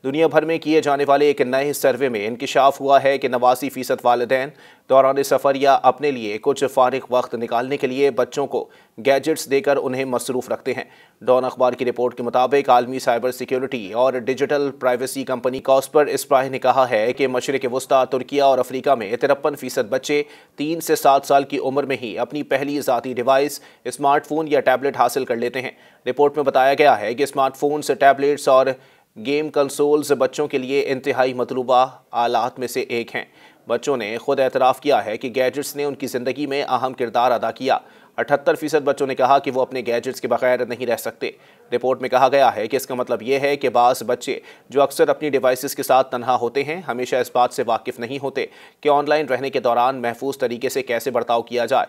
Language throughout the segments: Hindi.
दुनिया भर में किए जाने वाले एक नए सर्वे में इंकिशाफ हुआ है कि 89% वालिदैन दौरान सफ़र या अपने लिए कुछ फारिग वक्त निकालने के लिए बच्चों को गैजेट्स देकर उन्हें मसरूफ़ रखते हैं। डॉन अखबार की रिपोर्ट के मुताबिक आलमी साइबर सिक्योरिटी और डिजिटल प्राइवेसी कंपनी कॉस्पर इस्प्राह ने कहा है कि मशरिक़ वस्ता, तुर्किया और अफ्रीका में 53% बच्चे 3 से 7 साल की उम्र में ही अपनी पहली ज़ाती डिवाइस स्मार्टफोन या टैबलेट हासिल कर लेते हैं। रिपोर्ट में बताया गया है कि स्मार्टफोन्स, टैबलेट्स और गेम कंसोल्स बच्चों के लिए इंतहाई मतलूबा आलात में से एक हैं। बच्चों ने खुद एतराफ़ किया है कि गैजेट्स ने उनकी ज़िंदगी में अहम किरदार अदा किया। 78% बच्चों ने कहा कि वो अपने गैजेट्स के बगैर नहीं रह सकते। रिपोर्ट में कहा गया है कि इसका मतलब ये है कि बाज़ बच्चे जो अक्सर अपनी डिवाइसेस के साथ तन्हा होते हैं, हमेशा इस बात से वाकिफ़ नहीं होते कि ऑनलाइन रहने के दौरान महफूज तरीके से कैसे बर्ताव किया जाए।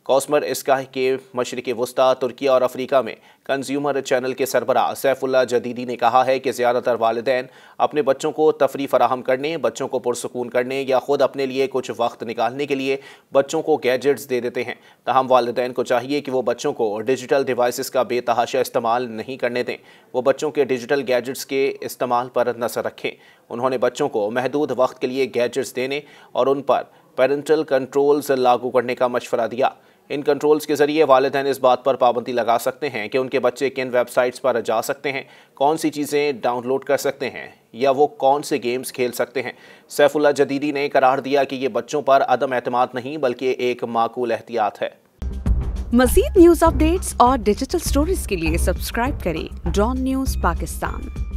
कॉस्मर इस्काह के मशरिक़ वस्ता, तुर्किया और अफ्रीका में कंज्यूमर चैनल के सरबराह सैफुल्लाह जदीदी ने कहा है कि ज़्यादातर वालिदैन अपने बच्चों को तफरी फराहम करने, बच्चों को पुरसकून करने या ख़ुद अपने लिए कुछ वक्त निकालने के लिए बच्चों को गैजेट्स दे देते हैं। तहम वालिदैन को चाहिए कि वो बच्चों को डिजिटल डिवाइसेस का बेतहाशा इस्तेमाल नहीं करने दें। वो बच्चों के डिजिटल गैजेट्स के इस्तेमाल पर नज़र रखें। उन्होंने बच्चों को महदूद वक्त के लिए गैजेट्स देने और उन पर पेरेंटल कंट्रोल्स लागू करने का मशवरा दिया। इन कंट्रोल्स के ज़रिए वालिदैन इस बात पर पाबंदी लगा सकते हैं कि उनके बच्चे किन वेबसाइट्स पर जा सकते हैं, कौन सी चीज़ें डाउनलोड कर सकते हैं या वो कौन से गेम्स खेल सकते हैं। सैफुल्लाह जदीदी ने करार दिया कि ये बच्चों पर अदम एतमाद नहीं बल्कि एक माकूल एहतियात है। मज़ीद न्यूज़ अपडेट्स और डिजिटल स्टोरीज के लिए सब्सक्राइब करें डॉन न्यूज़ पाकिस्तान।